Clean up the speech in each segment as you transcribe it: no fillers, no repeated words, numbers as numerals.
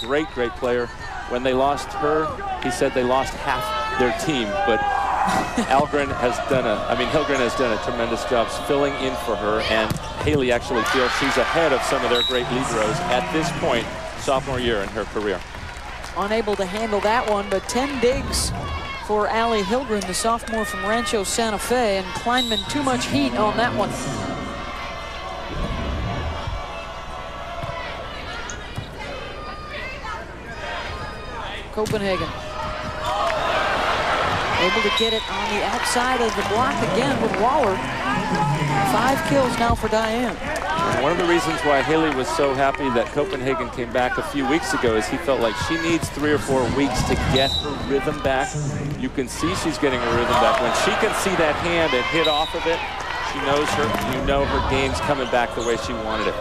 great player. When they lost her, he said they lost half their team, but Hilgren has done a tremendous job filling in for her, and Haley actually feels she's ahead of some of their great liberos at this point, sophomore year in her career. Unable to handle that one, but 10 digs for Allie Hilgren, the sophomore from Rancho Santa Fe, and Kleinman too much heat on that one. Copenhagen able to get it on the outside of the block again with Waller. 5 kills now for Diane. And one of the reasons why Haley was so happy that Copenhagen came back a few weeks ago is he felt like she needs 3 or 4 weeks to get her rhythm back. You can see she's getting her rhythm back. When she can see that hand and hit off of it, she knows her game's coming back the way she wanted it.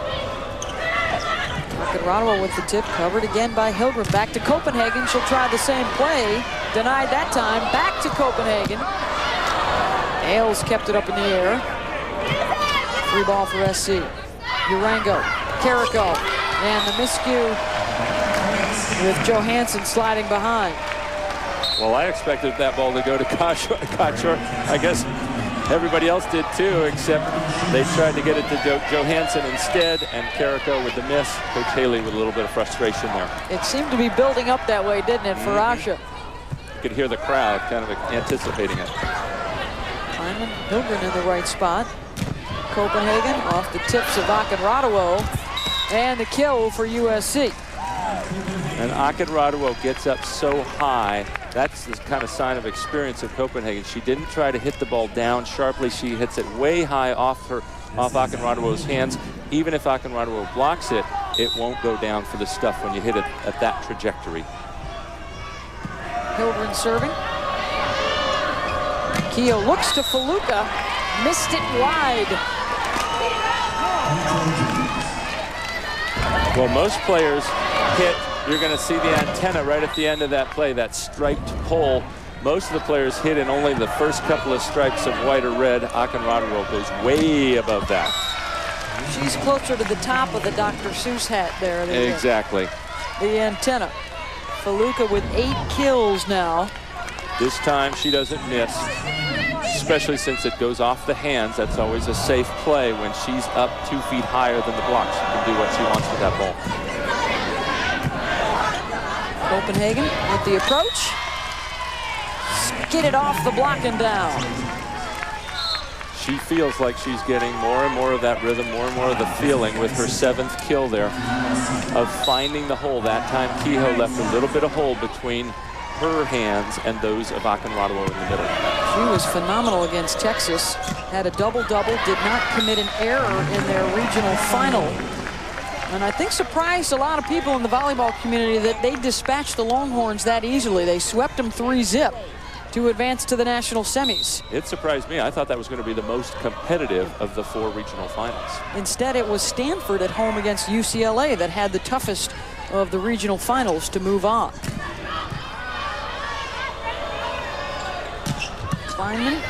Rodwell with the tip, covered again by Hilgren. Back to Copenhagen. She'll try the same play. Denied that time. Back to Copenhagen. Ailes kept it up in the air. Free ball for SC. Urango, Carrico, and the miscue with Johansson sliding behind. Well, I expected that ball to go to Kochor. I guess everybody else did too, except they tried to get it to Johansson instead, and Carrico with the miss. Coach Haley with a little bit of frustration there. It seemed to be building up that way, didn't it, for Asha? You could hear the crowd kind of anticipating it. Hyman Hilgren in the right spot. Copenhagen off the tips of Akinradowo, and the kill for USC. And Akinradowo gets up so high. That's the kind of sign of experience of Copenhagen. She didn't try to hit the ball down sharply. She hits it way high off Akinradowo's hands. Even if Akinradowo blocks it, it won't go down for the stuff when you hit it at that trajectory. Hilgren serving. Keogh looks to Faluka, missed it wide. Well, most players hit, you're going to see the antenna right at the end of that play, that striped pole. Most of the players hit in only the first couple of stripes of white or red. Akinradowo goes way above that. She's closer to the top of the Dr. Seuss hat there. Exactly. The antenna. Faluka with 8 kills now. This time she doesn't miss, especially since it goes off the hands. That's always a safe play when she's up 2 feet higher than the block. She can do what she wants with that ball. Copenhagen with the approach. Get it off the block and down. She feels like she's getting more and more of that rhythm, more and more of the feeling with her 7th kill there of finding the hole. That time Kehoe left a little bit of hole between her hands and those of Akinradowo in the middle. She was phenomenal against Texas. Had a double-double, did not commit an error in their regional final. And I think surprised a lot of people in the volleyball community that they dispatched the Longhorns that easily. They swept them 3-zip to advance to the national semis. It surprised me. I thought that was going to be the most competitive of the 4 regional finals. Instead, it was Stanford at home against UCLA that had the toughest of the regional finals to move on. Kleinman,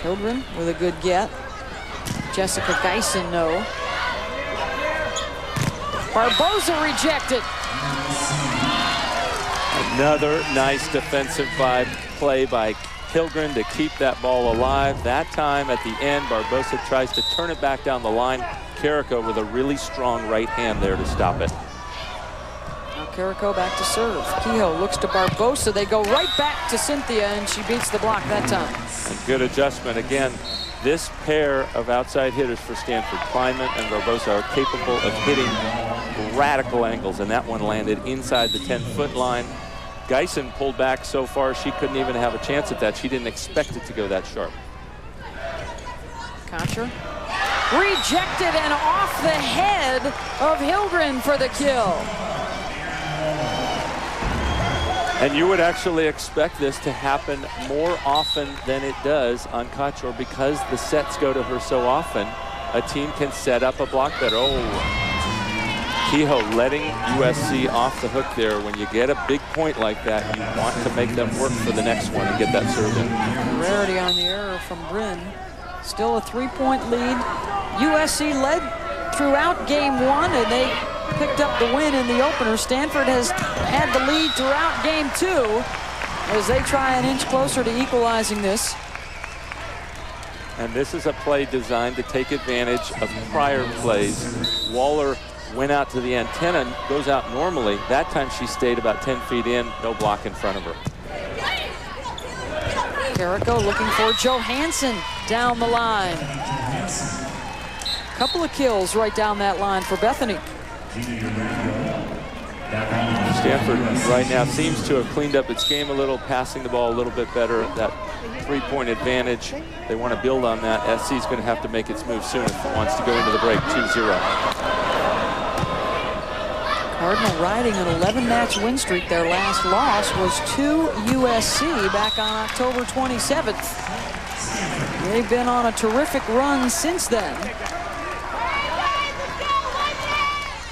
Hilgren with a good get. Jessica Geisen, no. Barboza rejected. Another nice defensive play by Hilgren to keep that ball alive. That time at the end, Barboza tries to turn it back down the line. Carrico with a really strong right hand there to stop it. Now Carrico back to serve. Kehoe looks to Barboza. They go right back to Cynthia, and she beats the block that time. And good adjustment. Again, this pair of outside hitters for Stanford, Kleinman and Barboza, are capable of hitting radical angles, and that one landed inside the 10-foot line. Geisen pulled back so far she couldn't even have a chance at that. She didn't expect it to go that sharp. Kocher rejected and off the head of Hilgren for the kill. And you would actually expect this to happen more often than it does on Kocher because the sets go to her so often. A team can set up a block better. Oh. Kehoe letting USC off the hook there. When you get a big point like that, you want to make them work for the next one and get that serve in. Rarity on the error from Bryn. Still a 3-point lead. USC led throughout game 1, and they picked up the win in the opener. Stanford has had the lead throughout game 2 as they try an inch closer to equalizing this. And this is a play designed to take advantage of prior plays. Waller went out to the antenna, goes out normally. That time she stayed about 10 feet in, no block in front of her. Carrico looking for Johansson down the line. Couple of kills right down that line for Bethany. Stanford right now seems to have cleaned up its game a little, passing the ball a little bit better. That three-point advantage, they want to build on that. SC is going to have to make its move soon if it wants to go into the break 2-0. Cardinal riding an 11-match win streak. Their last loss was to USC back on October 27th. They've been on a terrific run since then.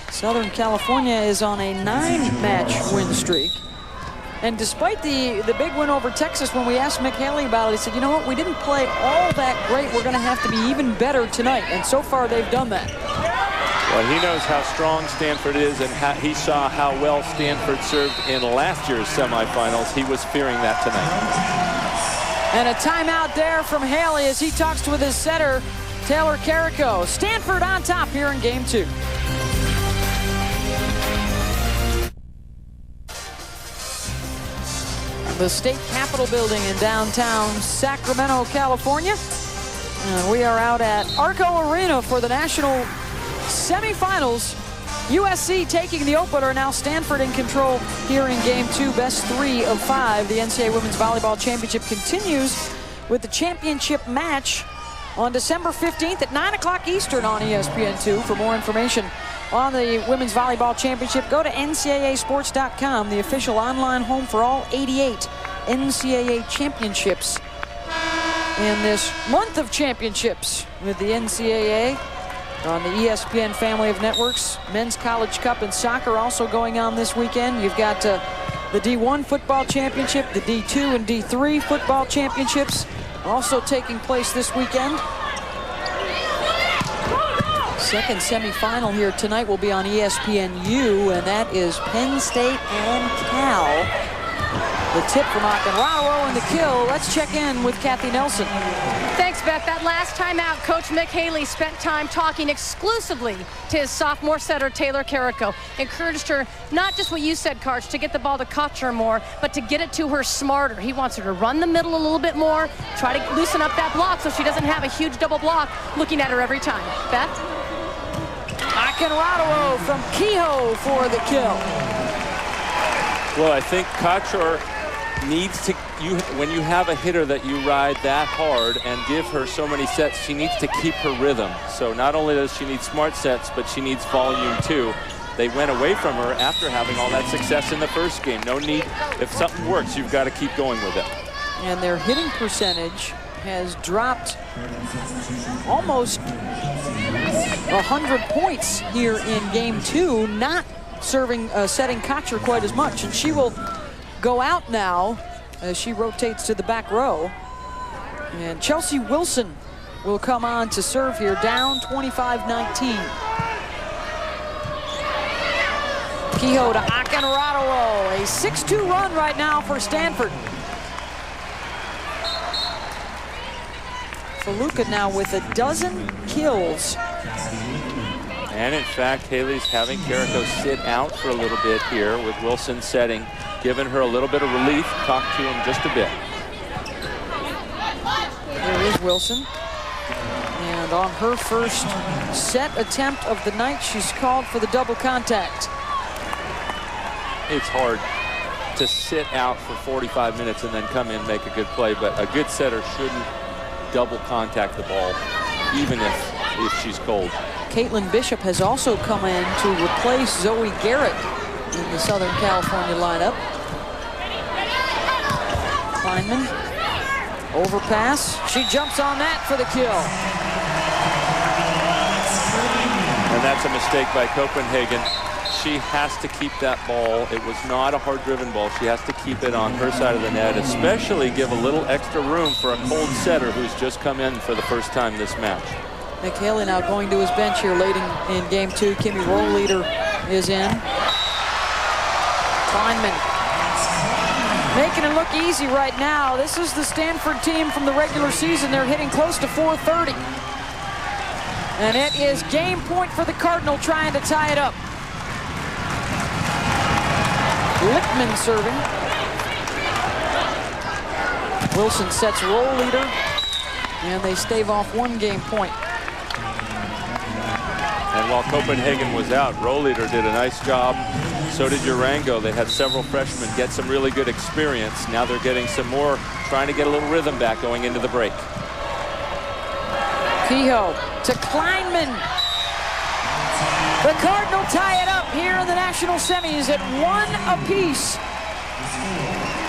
Southern California is on a 9-match win streak. And despite the big win over Texas, when we asked Mick Haley about it, he said, you know what, we didn't play all that great. We're going to have to be even better tonight. And so far, they've done that. Well, he knows how strong Stanford is, and he saw how well Stanford served in last year's semifinals. He was fearing that tonight. And a timeout there from Haley as he talks with his setter, Taylor Carrico. Stanford on top here in game 2. The State Capitol building in downtown Sacramento, California. And we are out at Arco Arena for the national semifinals. USC taking the opener. Now Stanford in control here in game 2, best 3 of 5. The NCAA Women's Volleyball Championship continues with the championship match on December 15th at 9 o'clock Eastern on ESPN2. For more information on the Women's Volleyball Championship, go to ncaasports.com, the official online home for all 88 NCAA championships in this month of championships with the NCAA on the ESPN family of networks. Men's College Cup and soccer also going on this weekend. You've got the D1 football championship, the D2 and D3 football championships also taking place this weekend. Second semifinal here tonight will be on ESPNU, and that is Penn State and Cal. The tip from Akinradawo and the kill. Let's check in with Kathy Nelson. Thanks, Beth. That last time out, Coach Mick Haley spent time talking exclusively to his sophomore setter, Taylor Carrico. Encouraged her, not just what you said, Karch, to get the ball to Kutcher more, but to get it to her smarter. He wants her to run the middle a little bit more, try to loosen up that block so she doesn't have a huge double block looking at her every time. Beth? Akinradawo from Kehoe for the kill. Well, I think Kutcher needs to, when you have a hitter that you ride that hard and give her so many sets, she needs to keep her rhythm. So not only does she need smart sets, but she needs volume too. They went away from her after having all that success in the first game. No need, if something works, you've got to keep going with it. And their hitting percentage has dropped almost 100 points here in game 2, not setting Kutcher quite as much. And she will go out now as she rotates to the back row. And Chelsea Wilson will come on to serve here, down 25-19. Kehoe to Akinradawo, a 6-2 run right now for Stanford. Feluca now with a dozen kills. And in fact, Haley's having Carrico sit out for a little bit here with Wilson setting, giving her a little bit of relief. Talk to him just a bit. There is Wilson. And on her first set attempt of the night, she's called for the double contact. It's hard to sit out for 45 minutes and then come in and make a good play, but a good setter shouldn't double contact the ball, even if she's cold. Caitlin Bishop has also come in to replace Zoe Garrett in the Southern California lineup. Kleinman, overpass. She jumps on that for the kill. And that's a mistake by Copenhagen. She has to keep that ball. It was not a hard-driven ball. She has to keep it on her side of the net, especially give a little extra room for a cold setter who's just come in for the first time this match. Mick Haley now going to his bench here late in game 2. Kimmy Rollleader is in. Kleinman making it look easy right now. This is the Stanford team from the regular season. They're hitting close to .430. And it is game point for the Cardinal trying to tie it up. Lichtman serving. Wilson sets roll leader. And they stave off 1 game point. And while Copenhagen was out, Rolleder did a nice job. So did Urango. They had several freshmen get some really good experience. Now they're getting some more, trying to get a little rhythm back going into the break. Kehoe to Kleinman. The Cardinal tie it up here in the national semis at 1 apiece.